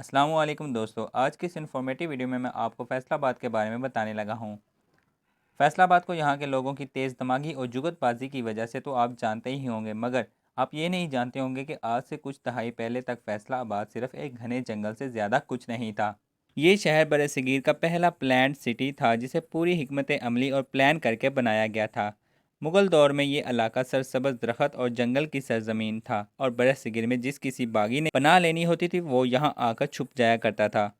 अस्सलामुअलैकुम दोस्तों, आज की इस इन्फॉर्मेटिव वीडियो में मैं आपको फैसलाबाद के बारे में बताने लगा हूँ। फैसलाबाद को यहाँ के लोगों की तेज़ दिमागी और जुगतबाजी की वजह से तो आप जानते ही होंगे, मगर आप ये नहीं जानते होंगे कि आज से कुछ दहाई पहले तक फैसलाबाद सिर्फ एक घने जंगल से ज़्यादा कुछ नहीं था। ये शहर बरसगीर का पहला प्लान्ड सिटी था जिसे पूरी हिकमत अमली और प्लान करके बनाया गया था। मुगल दौर में ये इलाका सरसब्ज़ दरख्त और जंगल की सरजमीन था और बरसगीर में जिस किसी बागी ने पनाह लेनी होती थी वो यहाँ आकर छुप जाया करता था।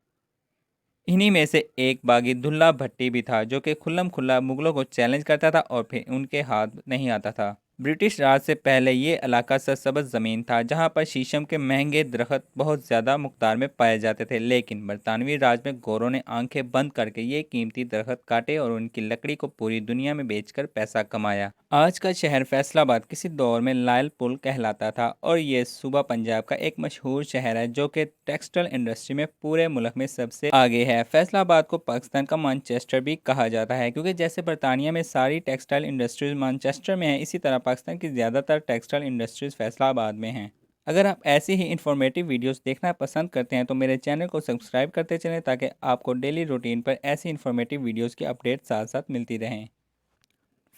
इन्हीं में से एक बागी दुल्ला भट्टी भी था जो कि खुल्लम खुल्ला मुगलों को चैलेंज करता था और फिर उनके हाथ नहीं आता था। ब्रिटिश राज से पहले ये इलाका सरसब्ज़ ज़मीन था जहाँ पर शीशम के महंगे दरख्त बहुत ज़्यादा मकदार में पाए जाते थे, लेकिन बरतानवी राज में गोरों ने आंखें बंद करके ये कीमती दरख्त काटे और उनकी लकड़ी को पूरी दुनिया में बेचकर पैसा कमाया। आज का शहर फैसलाबाद किसी दौर में लायल पुल कहलाता था और ये सूबा पंजाब का एक मशहूर शहर है जो कि टेक्सटाइल इंडस्ट्री में पूरे मुल्क में सबसे आगे है। फैसलाबाद को पाकिस्तान का मैनचेस्टर भी कहा जाता है क्योंकि जैसे बरतानिया में सारी टेक्सटाइल इंडस्ट्रीज मैनचेस्टर में है, इसी तरह पाकिस्तान की ज़्यादातर टेक्सटाइल इंडस्ट्रीज फैसलाबाद में हैं। अगर आप ऐसी ही इंफॉर्मेटिव वीडियोस देखना पसंद करते हैं तो मेरे चैनल को सब्सक्राइब करते चलें ताकि आपको डेली रूटीन पर ऐसी इंफॉर्मेटिव वीडियोस की अपडेट साथ साथ मिलती रहें।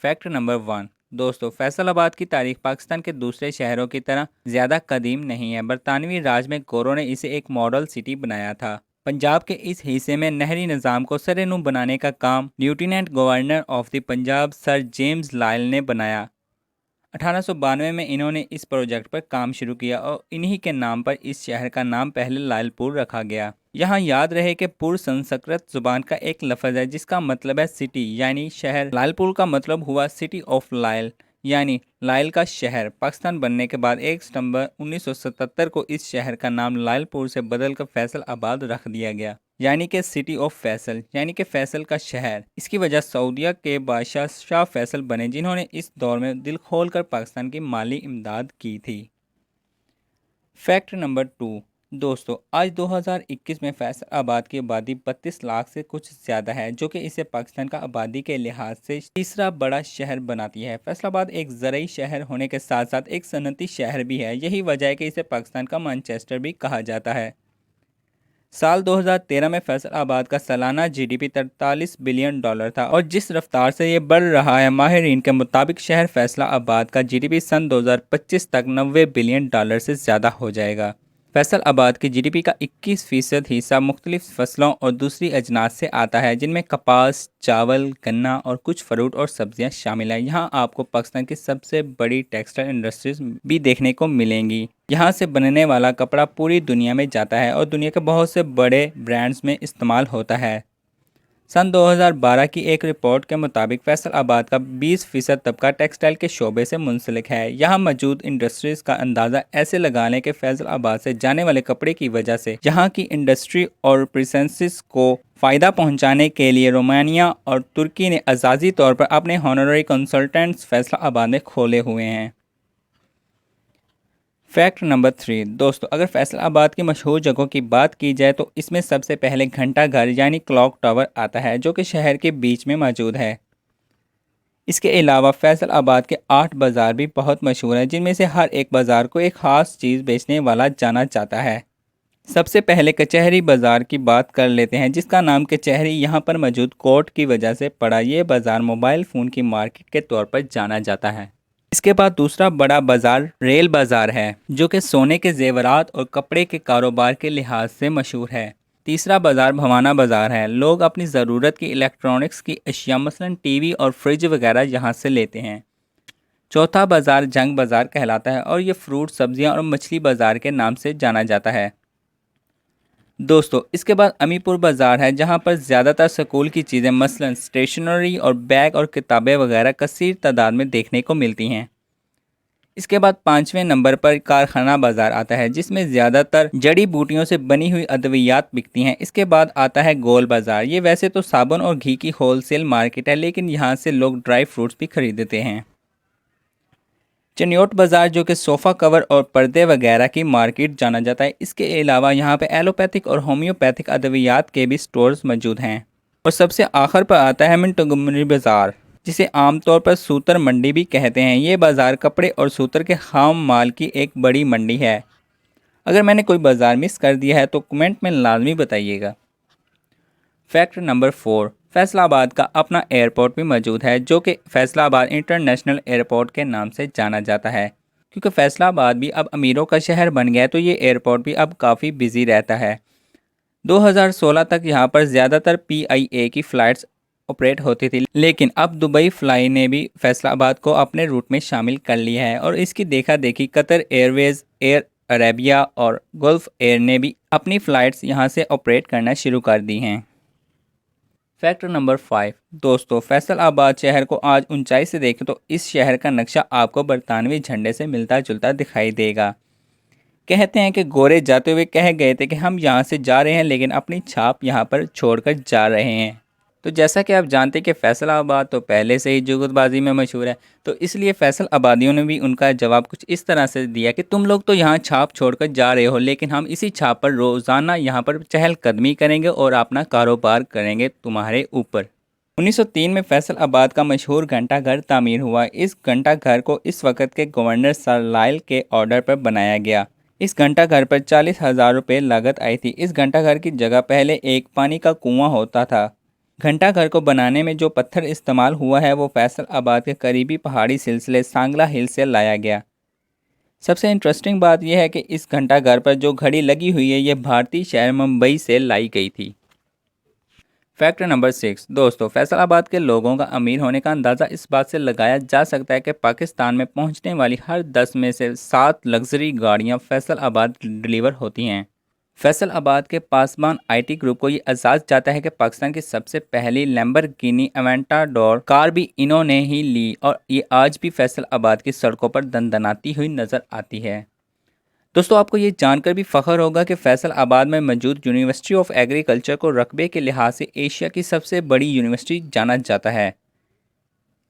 फैक्ट नंबर 1 दोस्तों, फैसलाबाद की तारीख पाकिस्तान के दूसरे शहरों की तरह ज़्यादा कदीम नहीं है। बरतानवी राज में गोरों ने इसे एक मॉडल सिटी बनाया था। पंजाब के इस हिस्से में नहरी निज़ाम को सरेनू बनाने का काम lieutenant governor of the Punjab sir James Lyell ने बनाया। 1892 में इन्होंने इस प्रोजेक्ट पर काम शुरू किया और इन्हीं के नाम पर इस शहर का नाम पहले लायलपुर रखा गया। यहाँ याद रहे कि पुर संस्कृत जुबान का एक लफ्ज़ है जिसका मतलब है सिटी यानी शहर। लायलपुर का मतलब हुआ सिटी ऑफ लायल यानी लायल का शहर। पाकिस्तान बनने के बाद 1 सितंबर 1977 को इस शहर का नाम लायलपुर से बदलकर फैसलाबाद रख दिया गया, यानी कि सिटी ऑफ फैसल यानी कि फैसल का शहर। इसकी वजह सऊदीया के बादशाह शाह फैसल बने जिन्होंने इस दौर में दिल खोलकर पाकिस्तान की माली इमदाद की थी। फैक्ट नंबर 2 दोस्तों, आज 2021 में फैसलाबाद की आबादी 32 लाख से कुछ ज़्यादा है जो कि इसे पाकिस्तान का आबादी के लिहाज से तीसरा बड़ा शहर बनाती है। फैसलाबाद एक ज़रई शहर होने के साथ साथ एक सनती शहर भी है। यही वजह है कि इसे पाकिस्तान का मैनचेस्टर भी कहा जाता है। साल 2013 में फैसलाबाद का सालाना जीडीपी 43 बिलियन डॉलर था और जिस रफ्तार से ये बढ़ रहा है, माहिरीन के मुताबिक शहर फैसलाबाद का जीडीपी सन 2025 तक 90 बिलियन डॉलर से ज़्यादा हो जाएगा। फैसलाबाद की जीडीपी का 21% हिस्सा मुख्तलिफ फसलों और दूसरी अजनास से आता है जिनमें कपास, चावल, गन्ना और कुछ फ्रूट और सब्जियां शामिल हैं। यहाँ आपको पाकिस्तान की सबसे बड़ी टेक्सटाइल इंडस्ट्रीज भी देखने को मिलेंगी। यहाँ से बनने वाला कपड़ा पूरी दुनिया में जाता है और दुनिया के बहुत से बड़े ब्रांड्स में इस्तेमाल होता है। सन 2012 की एक रिपोर्ट के मुताबिक फैसलाबाद का 20% तबका टेक्सटाइल के शोबे से मुंसलिक है। यहाँ मौजूद इंडस्ट्रीज़ का अंदाज़ा ऐसे लगा लें कि फैसलाबाद से जाने वाले कपड़े की वजह से यहाँ की इंडस्ट्री और प्रेजेंसेस को फ़ायदा पहुँचाने के लिए रोमानिया और तुर्की ने एजाज़ी तौर पर अपने हॉनररी कंसल्टेंट्स फैसलाबाद में खोले हुए हैं। फैक्ट नंबर 3 दोस्तों, अगर फैसलाबाद की मशहूर जगहों की बात की जाए तो इसमें सबसे पहले घंटा घर यानी क्लॉक टावर आता है जो कि शहर के बीच में मौजूद है। इसके अलावा फैसलाबाद के 8 बाज़ार भी बहुत मशहूर हैं जिनमें से हर एक बाज़ार को एक ख़ास चीज़ बेचने वाला जाना जाता है। सबसे पहले कचहरी बाज़ार की बात कर लेते हैं जिसका नाम कचहरी यहाँ पर मौजूद कोर्ट की वजह से पड़ा। ये बाज़ार मोबाइल फ़ोन की मार्केट के तौर पर जाना जाता है। इसके बाद दूसरा बड़ा बाज़ार रेल बाज़ार है जो कि सोने के जेवरात और कपड़े के कारोबार के लिहाज से मशहूर है। तीसरा बाज़ार भवाना बाज़ार है। लोग अपनी ज़रूरत की इलेक्ट्रॉनिक्स की अशिया मसलन टीवी और फ्रिज वगैरह यहाँ से लेते हैं। चौथा बाज़ार जंग बाज़ार कहलाता है और ये फ्रूट, सब्जियाँ और मछली बाज़ार के नाम से जाना जाता है। दोस्तों, इसके बाद अमीपुर बाज़ार है जहाँ पर ज़्यादातर स्कूल की चीज़ें मसलन स्टेशनरी और बैग और किताबें वगैरह कसीर तादाद में देखने को मिलती हैं। इसके बाद 5वें नंबर पर कारखाना बाज़ार आता है जिसमें ज़्यादातर जड़ी बूटियों से बनी हुई अद्वियात बिकती हैं। इसके बाद आता है गोल बाज़ार। ये वैसे तो साबुन और घी की होलसेल मार्केट है लेकिन यहाँ से लोग ड्राई फ्रूट्स भी खरीदते हैं। चनियोट बाज़ार जो कि सोफ़ा कवर और पर्दे वगैरह की मार्केट जाना जाता है। इसके अलावा यहाँ पे एलोपैथिक और होम्योपैथिक अद्वियात के भी स्टोर्स मौजूद हैं। और सबसे आखिर पर आता है मिंटोगमरी बाज़ार जिसे आमतौर पर सूतर मंडी भी कहते हैं। ये बाज़ार कपड़े और सूतर के खाम माल की एक बड़ी मंडी है। अगर मैंने कोई बाज़ार मिस कर दिया है तो कमेंट में लाजमी बताइएगा। फैक्ट नंबर 4, फैसलाबाद का अपना एयरपोर्ट भी मौजूद है जो कि फैसलाबाद इंटरनेशनल एयरपोर्ट के नाम से जाना जाता है। क्योंकि फैसलाबाद भी अब अमीरों का शहर बन गया है तो ये एयरपोर्ट भी अब काफ़ी बिजी रहता है। 2016 तक यहाँ पर ज़्यादातर PIA की फ़्लाइट्स ऑपरेट होती थी, लेकिन अब दुबई फ्लाई ने भी फैसलाबाद को अपने रूट में शामिल कर लिया है और इसकी देखा देखी कतर एयरवेज़, एयर अरेबिया और गल्फ़ एयर ने भी अपनी फ़्लाइट्स यहाँ से ऑपरेट करना शुरू कर दी हैं। फैक्ट नंबर 5, दोस्तों फैसलाबाद शहर को आज ऊंचाई से देखें तो इस शहर का नक्शा आपको बरतानवी झंडे से मिलता जुलता दिखाई देगा। कहते हैं कि गोरे जाते हुए कह गए थे कि हम यहाँ से जा रहे हैं लेकिन अपनी छाप यहाँ पर छोड़कर जा रहे हैं। तो जैसा कि आप जानते हैं कि फैसलाबाद तो पहले से ही जुगतबाजी में मशहूर है, तो इसलिए फैसलाबादियों ने भी उनका जवाब कुछ इस तरह से दिया कि तुम लोग तो यहाँ छाप छोड़कर जा रहे हो, लेकिन हम इसी छाप पर रोज़ाना यहाँ पर चहलकदमी करेंगे और अपना कारोबार करेंगे तुम्हारे ऊपर। 1903 में फैसलाबाद का मशहूर घंटाघर तामीर हुआ। इस घंटाघर को इस वक्त के गवर्नर सर लायल के ऑर्डर पर बनाया गया। इस घंटाघर पर 40,000 रुपये लागत आई थी। इस घंटाघर की जगह पहले एक पानी का कुआं होता था। घंटाघर को बनाने में जो पत्थर इस्तेमाल हुआ है वो फैसलाबाद के करीबी पहाड़ी सिलसिले सांगला हिल से लाया गया। सबसे इंटरेस्टिंग बात यह है कि इस घंटाघर पर जो घड़ी लगी हुई है ये भारतीय शहर मुंबई से लाई गई थी। फैक्ट नंबर 6, दोस्तों फैसलाबाद के लोगों का अमीर होने का अंदाज़ा इस बात से लगाया जा सकता है कि पाकिस्तान में पहुंचने वाली हर 10 में से 7 लग्जरी गाड़ियां फैसलाबाद डिलीवर होती हैं। फैसलाबाद के पासबान IT ग्रुप को ये एहसास जाता है कि पाकिस्तान की सबसे पहली लैम्बोर्गिनी एवेंटाडोर कार भी इन्होंने ही ली और ये आज भी फैसलाबाद की सड़कों पर दनदनाती हुई नज़र आती है। दोस्तों आपको ये जानकर भी फ़ख्र होगा कि फैसलाबाद में मौजूद यूनिवर्सिटी ऑफ एग्रीकल्चर को रकबे के लिहाज से एशिया की सबसे बड़ी यूनिवर्सिटी जाना जाता है।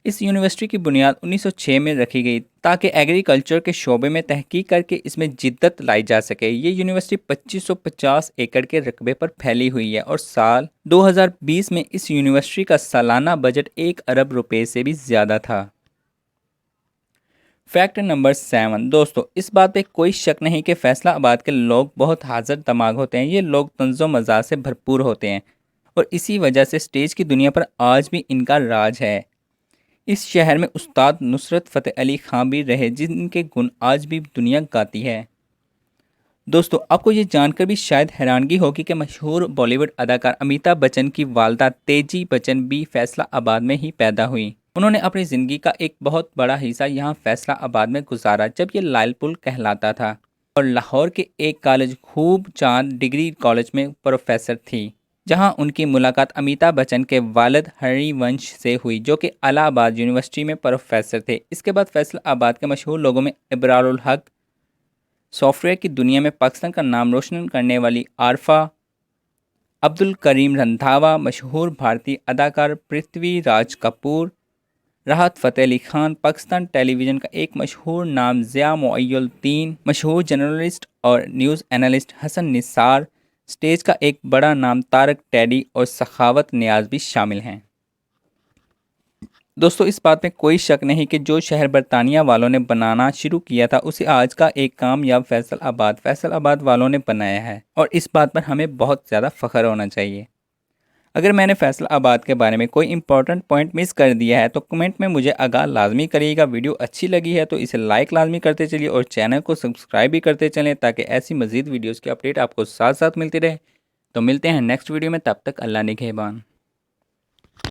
इस यूनिवर्सिटी की बुनियाद 1906 में रखी गई ताकि एग्रीकल्चर के शोबे में तहकीक करके इसमें जिद्दत लाई जा सके। ये यूनिवर्सिटी 2550 एकड़ के रकबे पर फैली हुई है और साल 2020 में इस यूनिवर्सिटी का सालाना बजट 1 अरब रुपए से भी ज़्यादा था। फैक्ट नंबर 7, दोस्तों इस बात पे कोई शक नहीं कि फैसलाबाद के लोग बहुत हाजिर दिमाग होते हैं। ये लोग तंज़ो मज़ाक से भरपूर होते हैं और इसी वजह से स्टेज की दुनिया पर आज भी इनका राज है। इस शहर में उस्ताद नुसरत फ़तेह अली खां भी रहे जिनके गुण आज भी दुनिया गाती है। दोस्तों आपको ये जानकर भी शायद हैरानगी होगी कि मशहूर बॉलीवुड अदाकार अमिताभ बच्चन की वालदा तेजी बच्चन भी फैसलाबाद में ही पैदा हुई। उन्होंने अपनी ज़िंदगी का एक बहुत बड़ा हिस्सा यहाँ फैसलाबाद में गुजारा जब ये लालपुल कहलाता था और लाहौर के एक कॉलेज खूब चांद डिग्री कॉलेज में प्रोफेसर थी, जहां उनकी मुलाकात अमिताभ बच्चन के वालिद हरिवंश से हुई जो कि इलाहाबाद यूनिवर्सिटी में प्रोफेसर थे। इसके बाद फैसलाबाद के मशहूर लोगों में इब्रारुल हक, सॉफ्टवेयर की दुनिया में पाकिस्तान का नाम रोशन करने वाली आरफा, अब्दुल करीम रंधावा, मशहूर भारतीय अदाकार पृथ्वी राज कपूर, राहत फ़तेह अली खान, पाकिस्तान टेलीविज़न का एक मशहूर नाम ज़िया मोइनुद्दीन, मशहूर जर्नलिस्ट और news analyst Hasan Nisar, stage का एक बड़ा नाम तारक टेडी और सखावत नियाज़ भी शामिल हैं। दोस्तों इस बात में कोई शक नहीं कि जो शहर बरतानिया वालों ने बनाना शुरू किया था उसे आज का एक कामयाब फैसलाबाद वालों ने बनाया है और इस बात पर हमें बहुत ज़्यादा फ़ख्र होना चाहिए। अगर मैंने फैसलाबाद के बारे में कोई इंपॉर्टेंट पॉइंट मिस कर दिया है तो कमेंट में मुझे आगाह लाजमी करिएगा। वीडियो अच्छी लगी है तो इसे लाइक लाजमी करते चलिए और चैनल को सब्सक्राइब भी करते चलें ताकि ऐसी मज़ीद वीडियोज़ की अपडेट आपको साथ साथ मिलती रहे। तो मिलते हैं नेक्स्ट वीडियो में, तब तक अल्लाह निगहबान।